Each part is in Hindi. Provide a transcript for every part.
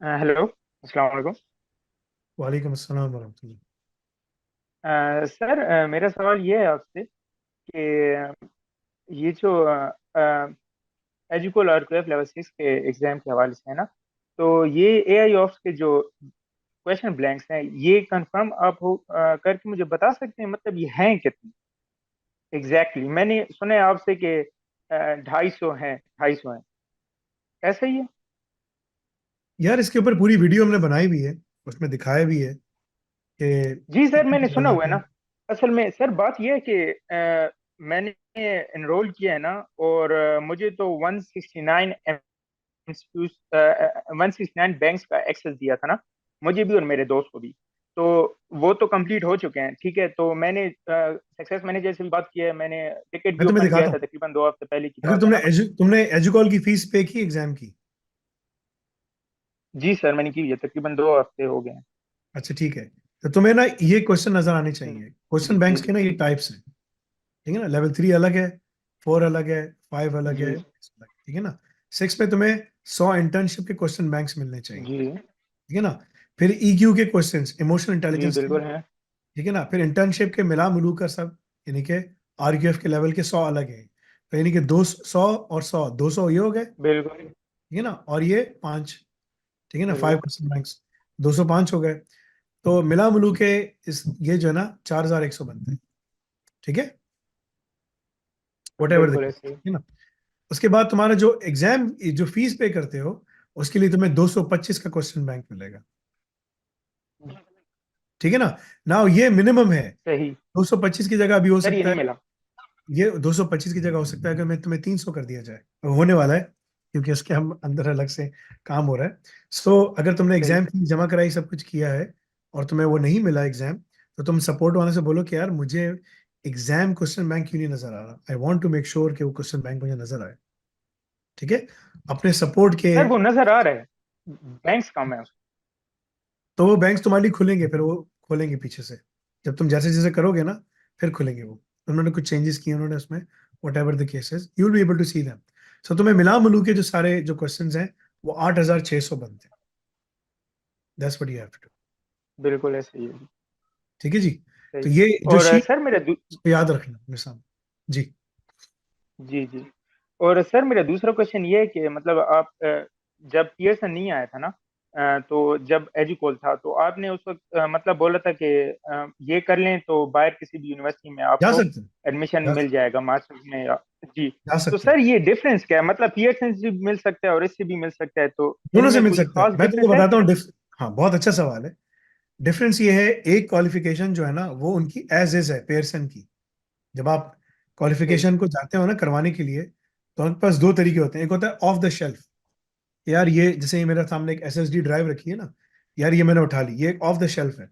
हेलो, अस्सलाम वालेकुम। वालेकुम अस्सलाम वरहमतुल्लाह। सर, मेरा सवाल ये है आपसे कि ये जो एजुकल और क्वेफ लेवल 6 के एग्जाम के हवाले से है ना, तो ये एआई ऑप्स के जो क्वेश्चन ब्लैंक्स हैं, ये कंफर्म आप करके मुझे बता सकते हैं, मतलब ये हैं कितने एग्जैक्टली मैंने सुना है आपसे कि 250 हैं, 250 हैं, ऐसा ही है? यार इसके ऊपर पूरी वीडियो हमने बनाई भी है, उसमें दिखाया भी है कि जी सर, कितने मैंने नंबर सुना हुआ है आते ना। हैं। असल में सर बात यह है कि मैंने एनरोल किया है ना, और मुझे तो 169 169 बैंक्स का एक्सेस दिया था ना, मुझे भी और मेरे दोस्त को भी। तो वो तो कंप्लीट हो चुके हैं, ठीक है। तो मैंने सक्सेस मैनेजर से भी बात की है, मैंने टिकट भी मैं तुम्हें ओपन किया दिखाता था, हूँ। तकरीबन 2 हफ्ते पहले की अगर बात है ना। तुमने एजुकॉल की फीस पे की एग्जाम की। जी सर, मैंने की है, तकरीबन 2 हफ्ते हो गए हैं। अच्छा ठीक है। तो तुम्हें ना ये क्वेश्चन नजर आने चाहिए। क्वेश्चन जी बैंक्स के ना ये टाइप्स हैं। ठीक है ना, लेवल 3 अलग है, 4 अलग है, 5 अलग है, जी 6 अलग है, ठीक है ना। 6 में तुम्हें 100 इंटर्नशिप के क्वेश्चन बैंक्स मिलने चाहिए। जी ठीक है ना। फिर ईक्यू के क्वेश्चंस, इमोशनल जी, इंटेलिजेंस के। बिल्कुल है। ठीक है ना। फिर इंटर्नशिप के मिला मिलू कर सब, यानी कि आरक्यूएफ के लेवल के 100 अलग है। तो यानी कि 200 और 100, 200 ये हो गए, ठीक बिल्कुल है ना। और ये 5, ठीक है ना, बिल्कुल। 5 क्वेश्चन बैंक्स, 205 हो गए। तो मिला मिलू के इस ये जो है ना 4100 बनते हैं। ठीक है, वट एवर द बिल्कुल केस, ऐसे ही। ठीक है ना। उसके बाद तुम्हारा जो एग्जाम, जो फीस पे करते हो, उसके लिए तुम्हें 225 का क्वेश्चन बैंक मिलेगा। ठीक है ना। ना ये मिनिमम है। सही। 225 की जगह अभी हो सर, ये सकता नहीं है, मिला। ये 225 की जगह हो सकता है अगर मैं तुम्हें 300 कर दिया जाए, होने वाला है, क्योंकि उसके हम अंदर अलग से काम हो रहा है। सो अगर तुमने सही। एग्जाम फीस जमा कराई, सब कुछ किया है, और तुम्हें वो नहीं मिला एग्जाम, तो तुम सपोर्ट वाले से बोलो कि यार मुझे एग्जाम क्वेश्चन बैंक क्यों नहीं नजर आ रहा, I want to make sure कि वो क्वेश्चन बैंक मुझे नजर आए। ठीक है, अपने सपोर्ट के। सर, वो नजर आ रहा है, बैंक्स कम है उसमें। तो वो बैंक्स तुम्हारे लिए खुलेंगे, फिर वो खोलेंगे पीछे से, जब तुम जैसे जैसे करोगे ना, फिर खुलेंगे वो। उन्होंने कुछ चेंजेस किए उन्होंने उसमें, whatever the cases you will be able to see them. So तुम्हें मिला मिलू के जो सारे जो क्वेश्चंस हैं, वो 8600 बनते हैं। That's what you have to do. बिल्कुल ऐसे ही है। ठीक है जी। तो सही। ये जो और शीट, सर मेरा इसको याद रखना मेरे सामने। जी। जी जी। और सर मेरा दूसरा क्वेश्चन ये है कि मतलब आप जब पियर्सन नहीं आया था ना, तो जब एजुकोल था, तो आपने उस वक्त मतलब बोला था कि ये कर लें तो बाहर किसी भी यूनिवर्सिटी में जा आपको सकते हैं, एडमिशन जा, मिल जाएगा, मास्टर्स में या। जी। जा तो सकते हैं। सर ये डिफरेंस क्या है, मतलब पियर्सन से भी मिल सकता है और इससे भी मिल सकता है, तो दोनों से इनमें मिल कोई सकता है, खास मैं डिफरेंस तुमको है? बताता हूँ हाँ, बहुत अच्छा सवाल है। डिफरेंस ये है, एक क्वालिफिकेशन जो है ना वो उनकी एज इज है पेयरसन की। जब आप सही। क्वालिफिकेशन को जाते हो ना करवाने के लिए, तो उनके पास दो तरीके होते हैं। एक होता है ऑफ द शेल्फ, यार ये जैसे ये मेरे सामने एक एसएसडी ड्राइव रखी है ना, यार ये मैंने उठा ली, ये एक ऑफ द शेल्फ है,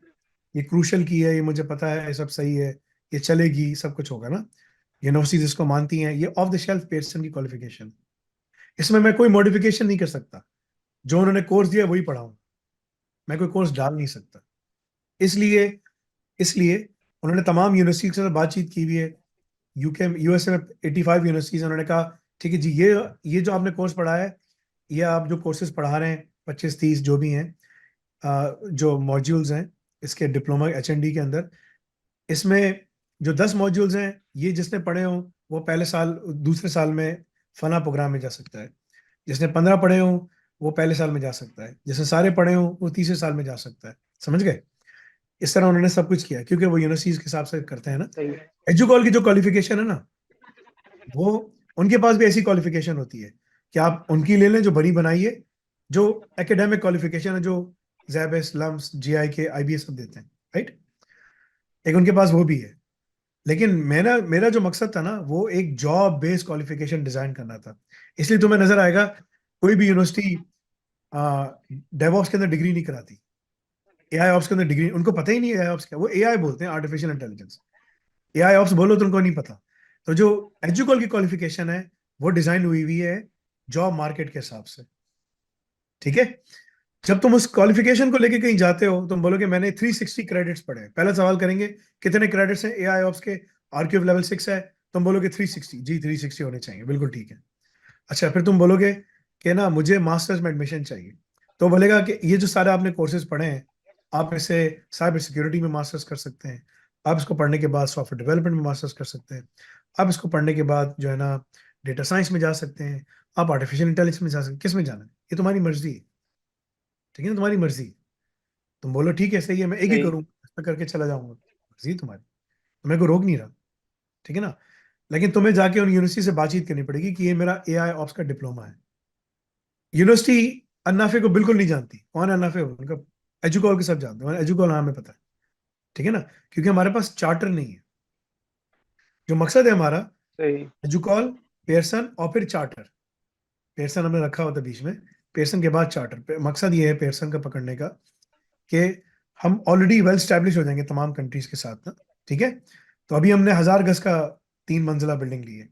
ये क्रूशल की है, ये मुझे पता है, ये सब सही है, ये चलेगी, सब कुछ होगा ना, यूनिवर्सिटीज इसको मानती हैं, ये ऑफ द शेल्फ पेर्सन की क्वालिफिकेशन। इसमें मैं कोई मॉडिफिकेशन नहीं कर सकता, जो उन्होंने कोर्स दिया वही पढ़ाऊँ, मैं कोई कोर्स डाल नहीं सकता। इसलिए इसलिए उन्होंने तमाम यूनिवर्सिटी के साथ बातचीत की हुई है। यूके यूएसए में 85 यूनिवर्सिटीज, उन्होंने कहा ठीक है जी, ये जो आपने कोर्स पढ़ा है, ये आप जो कोर्सेज पढ़ा रहे हैं 25-30 जो भी हैं, जो मॉड्यूल्स हैं इसके डिप्लोमा एचएनडी के अंदर, इसमें जो 10 मॉड्यूल्स हैं, ये जिसने पढ़े हों वो पहले साल दूसरे साल में फना प्रोग्राम में जा सकता है। जिसने 15 पढ़े हों वो पहले साल में जा सकता है, जिसने सारे पढ़े हों वो तीसरे साल में जा सकता है। समझ गए। इस तरह उन्होंने सब कुछ किया, क्योंकि वो यूनिवर्सिटीज के हिसाब से करते हैं ना। सही। एजुकॉल की जो क्वालिफिकेशन है ना, वो उनके पास भी ऐसी क्वालिफिकेशन होती है कि आप उनकी ले लें जो बनी बनाई है, जो एकेडमिक क्वालिफिकेशन है, जो जैबेस लम्स जीआई के आईबीएस सब देते हैं, राइट। एक उनके पास वो भी है। लेकिन मेरा मेरा जो मकसद था ना, वो एक जॉब बेस्ड क्वालिफिकेशन डिजाइन करना था। इसलिए तुम्हें नजर आएगा कोई भी यूनिवर्सिटी डेवऑप्स के अंदर डिग्री नहीं कराती, एआई ऑप्स के अंदर डिग्री, उनको पता ही नहीं है एआई ऑप्स क्या, वो एआई बोलते हैं, आर्टिफिशियल इंटेलिजेंस। एआई ऑप्स बोलो तो उनको नहीं पता। तो जो एजुकल की क्वालिफिकेशन है, वो डिजाइन हुई हुई है जॉब मार्केट के हिसाब से। ठीक है। जब तुम उस क्वालिफिकेशन को लेके कहीं जाते हो, तुम बोलोगे मैंने 360 क्रेडिट्स पढ़े हैं, पहला सवाल करेंगे कितने क्रेडिट्स हैं एआई ऑप्स के, आरक्यूएफ लेवल 6 है, तुम बोलोगे 360, जी 360 होने चाहिए, बिल्कुल ठीक है। अच्छा, फिर तुम बोलोगे कि ना मुझे मास्टर्स में एडमिशन चाहिए, तो बोलेगा कि ये जो सारे आपने कोर्सेज पढ़े हैं, आप इसे साइबर सिक्योरिटी में मास्टर्स कर सकते हैं, आप इसको पढ़ने के बाद सॉफ्टवेयर डेवलपमेंट में मास्टर्स कर सकते हैं, आप इसको पढ़ने के बाद जो है ना डेटा साइंस में जा सकते हैं, आप आर्टिफिशियल इंटेलिजेंस में जा सकते हैं, किस में जाना है ये तुम्हारी मर्जी है। ठीक है ना, तुम्हारी मर्जी है। तुम बोलो ठीक है सही है, मैं एक ही सही। करूंगा, इसमें करके चला जाऊंगा, मर्जी है तुम्हारी, तो मेरे को रोक नहीं रहा। ठीक है ना। लेकिन तुम्हें जाके उन यूनिवर्सिटी से बातचीत करनी पड़ेगी कि ये मेरा एआई ऑप्स का डिप्लोमा है। यूनिवर्सिटी अन्नाफे को बिल्कुल नहीं जानती, कौन है अन्नाफे, उनका एजुकॉल के सब जानते हैं, एजुकॉल हाँ हमें पता है। ठीक है ना, क्योंकि हमारे पास चार्टर नहीं है। जो मकसद है हमारा, सही। एजुकॉल, पेयरसन और फिर चार्टर। पेयरसन हमने रखा होता है बीच में, पेयरसन के बाद चार्टर। मकसद ये है पेयरसन का पकड़ने का कि हम ऑलरेडी वेल स्टैब्लिश हो जाएंगे तमाम कंट्रीज के साथ ना। ठीक है। तो अभी हमने 1000 गज का 3 मंजिला बिल्डिंग ली है।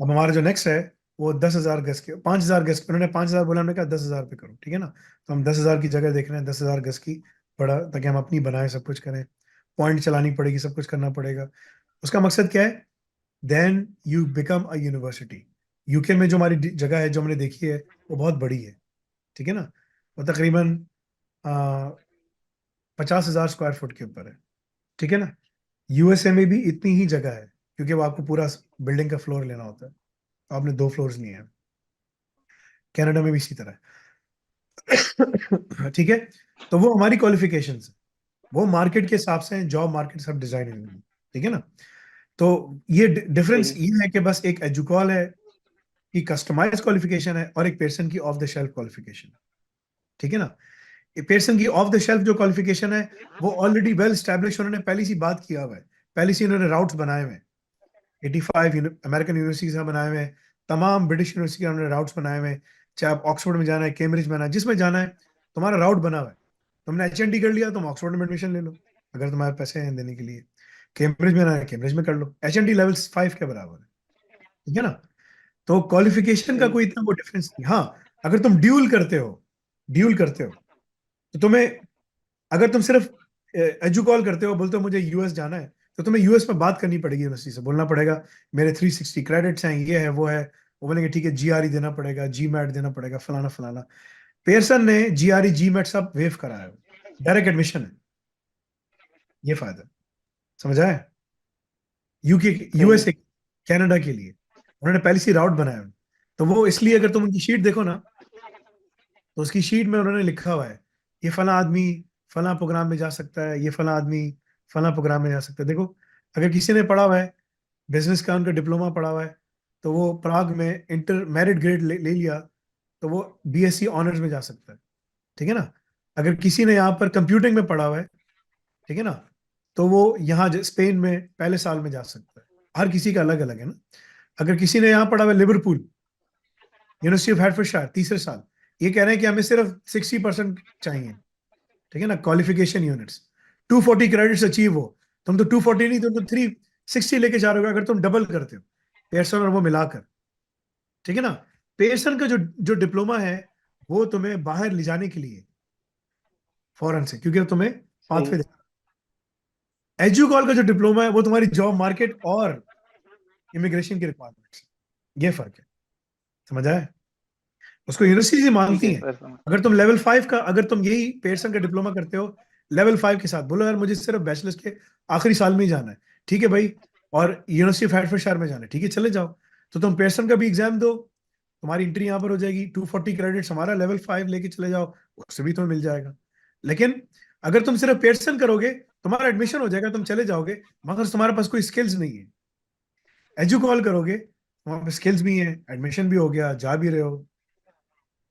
अब हमारा जो नेक्स्ट है वो 10,000 गज के, 5,000 गज, उन्होंने 5,000 बोला, हमने कहा 10,000 पे करो। ठीक है ना। तो हम 10,000 की जगह देख रहे हैं, 10,000 गज की बड़ा, ताकि हम अपनी बनाए, सब कुछ करें, पॉइंट चलानी पड़ेगी, सब कुछ करना पड़ेगा। उसका मकसद क्या है, then you become a university. UK में जो हमारी जगह है जो हमने देखी है वो बहुत बड़ी है। ठीक है ना। वो तकरीबन 50,000 स्क्वायर फुट के ऊपर है। ठीक है ना। यूएसए में भी इतनी ही जगह है, क्योंकि वो आपको पूरा बिल्डिंग का फ्लोर लेना होता है, तो आपने 2 फ्लोर्स लिए हैं। कनाडा में भी इसी तरह है। ठीक है। तो वो हमारी क्वालिफिकेशंस है, वो मार्केट के हिसाब से जॉब मार्केट सब डिजाइन है। ठीक है ना। तो ये डिफरेंस सही। ये है कि बस एक एजुकॉल है कि कस्टमाइज क्वालिफिकेशन है, और एक पेर्सन की ऑफ द शेल्फ क्वालिफिकेशन। ठीक है ना। पेर्सन की ऑफ द शेल्फ जो क्वालिफिकेशन है वो ऑलरेडी वेल स्टैब्लिश, उन्होंने पहले से बात किया हुआ है, पहले से उन्होंने राउट्स बनाए हुए हैं। 85 अमेरिकन यूनिवर्सिटीज में बनाए हुए हैं, तमाम ब्रिटिश यूनिवर्सिटी के उन्होंने राउट्स बनाए हुए हैं। चाहे आप ऑक्सफोर्ड में जाना है, कैम्ब्रिज में जाना है, जिसमें जाना है, तुम्हारा राउट बना हुआ है। तुमने एचएनडी कर लिया, तुम ऑक्सफोर्ड में एडमिशन ले लो, अगर तुम्हारे पैसे हैं देने के लिए। कैम्ब्रिज में जाना है, कैम्ब्रिज में कर लो, एचएनडी लेवल 5 के बराबर है। ठीक है ना। तो क्वालिफिकेशन का सही। कोई इतना वो डिफरेंस नहीं। हाँ, अगर तुम ड्यूल करते हो तो तुम्हें, अगर तुम सिर्फ एजुकॉल करते हो, बोलते हो मुझे यूएस जाना है, तो तुम्हें यूएस में बात करनी पड़ेगी, यूनिवर्सिटी से बोलना पड़ेगा मेरे 360 क्रेडिट्स हैं, ये है वो है। वो बोलेंगे ठीक है, जीआरई देना पड़ेगा, जी मैट देना पड़ेगा, फलाना फलाना। पेयरसन ने जीआरई जी मैट सब वेव कराया है, डायरेक्ट एडमिशन है। ये फायदा है। समझ आया। यूके, सही। यूएसए, कनाडा के लिए उन्होंने पहले से राउट बनाया है। तो वो इसलिए, अगर तुम उनकी शीट देखो ना, तो उसकी शीट में उन्होंने लिखा हुआ है ये फला आदमी फला प्रोग्राम में जा सकता है, ये फला आदमी फला प्रोग्राम में जा सकता है। देखो, अगर किसी ने पढ़ा हुआ है, बिजनेस का उनका डिप्लोमा पढ़ा हुआ है, तो वो प्राग में इंटर मेरिट ग्रेड ले लिया, तो वो बीएससी ऑनर्स में जा सकता है। ठीक है ना। अगर किसी ने यहाँ पर कंप्यूटिंग में पढ़ा हुआ है, ठीक है ना, तो वो यहाँ स्पेन में पहले साल में जा सकता है। हर किसी का अलग अलग है ना। अगर किसी ने यहाँ पढ़ा हुआ है लिवरपूल, यूनिवर्सिटी ऑफ हेडफोर्डशायर, तीसरे साल, ये कह रहे हैं कि हमें सिर्फ 60% चाहिए। ठीक है ना, क्वालिफिकेशन यूनिट्स, 240 क्रेडिट्स अचीव हो। तुम तो 240 नहीं, तुम तो 360 लेके जा रहे हो, अगर तुम डबल करते हो पेयरसन और वो मिलाकर। ठीक है ना। पेयरसन का जो जो डिप्लोमा है वो तुम्हें बाहर ले जाने के लिए फॉरेन से, क्योंकि तुम्हें सही। पाथवे। एजुकॉल का जो डिप्लोमा है वो तुम्हारी जॉब मार्केट और इमिग्रेशन की रिक्वायरमेंट्स, ये फर्क है। समझ आया। उसको यूनिवर्सिटी ठीक मांगती है है। सर, समझ। अगर तुम लेवल 5 का, अगर तुम यही पेयरसन का डिप्लोमा करते हो लेवल 5 के साथ, बोलो यार मुझे सिर्फ बैचलर्स के आखिरी साल में ही जाना है, ठीक है भाई, और यूनिवर्सिटी ऑफ हेडफोर्डशायर में जाना है, ठीक है चले जाओ। तो तुम पेयरसन का भी एग्जाम दो, तुम्हारी एंट्री यहाँ पर हो जाएगी, 240 क्रेडिट्स हमारा लेवल 5 लेके चले जाओ, उससे भी तुम्हें मिल जाएगा। लेकिन अगर तुम सिर्फ पेयरसन करोगे, तुम्हारा एडमिशन हो जाएगा, तुम चले जाओगे, मगर तुम्हारे पास कोई स्किल्स नहीं है। एजुकॉल करोगे, तुम्हारे पास स्किल्स भी है, एडमिशन भी हो गया, जा भी रहे हो।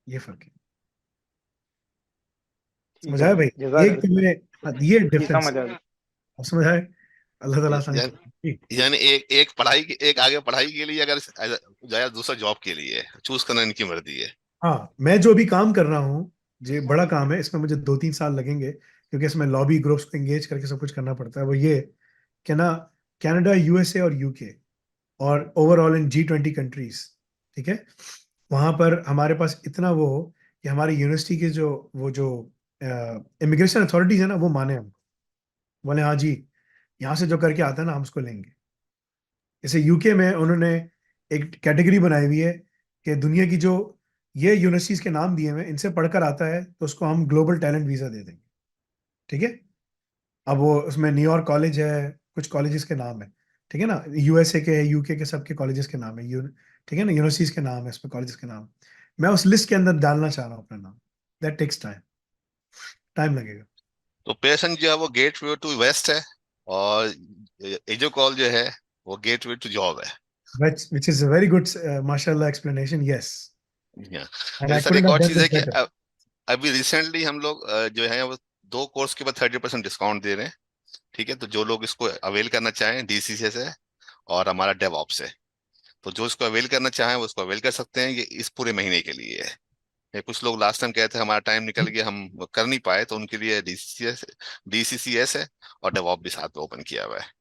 ये फर्क है। ठीक समझ है आया भाई, भाई। ये एक जज़ाक तुम्हें, हाँ, ये जी, डिफरेंस समझ आ गई। अब समझ आए। अल्लाह ताला आसानी यानी करे। यानी एक एक पढ़ाई एक आगे पढ़ाई के लिए अगर जाया, दूसरा जॉब के लिए चूज करना इनकी मर्जी है। हाँ, मैं जो भी काम कर रहा हूँ, ये बड़ा काम है, इसमें मुझे 2-3 साल लगेंगे, क्योंकि इसमें लॉबी ग्रुप्स को एंगेज करके सब कुछ करना पड़ता है। वो ये कि ना, कनाडा, यूएसए और यूके और ओवरऑल इन G20 कंट्रीज, ठीक है, वहां पर हमारे पास इतना वो हो कि हमारी यूनिवर्सिटी के जो वो जो इमिग्रेशन अथॉरिटीज है ना, वो माने हम, बोले हाँ जी, यहाँ से जो करके आता है ना हम उसको लेंगे। जैसे यूके में उन्होंने एक कैटेगरी बनाई हुई है कि दुनिया की जो ये यूनिवर्सिटीज के नाम दिए हुए हैं, इनसे पढ़कर आता है तो उसको हम ग्लोबल टैलेंट वीजा दे देंगे, ठीक है। अब वो उसमें न्यूयॉर्क कॉलेज है, कुछ कॉलेजेस के नाम है, ठीक है ना, यूएसए के, यूके के, सबके कॉलेजेस के नाम है, ठीक है ना, यूनिवर्सिटीज के नाम है, इसमें कॉलेजेस के नाम, मैं उस लिस्ट के अंदर डालना चाह रहा हूँ अपना नाम। दैट टेक्स टाइम, टाइम लगेगा। तो पेयरसन जो है वो गेट वे टू वेस्ट है, और एजुकॉल जो है वो गेट वे टू जॉब है। Which is a very good, mashallah explanation. Yes, या। and अच्छा I सर, couldn't एक have और done चीज है this कि better. अभी रिसेंटली हम लोग जो है वो 2 कोर्स के बाद 30% डिस्काउंट दे रहे हैं। ठीक है, तो जो लोग इसको अवेल करना चाहें, डीसीसी से और हमारा डेवऑप्स है, तो जो इसको अवेल करना चाहें वो इसको अवेल कर सकते हैं। ये इस पूरे महीने के लिए है। ये कुछ लोग लास्ट टाइम कहते थे हमारा टाइम निकल गया, हम कर नहीं पाए, तो उनके लिए डीसीसीएस है और डेवऑप भी साथ में ओपन किया हुआ है।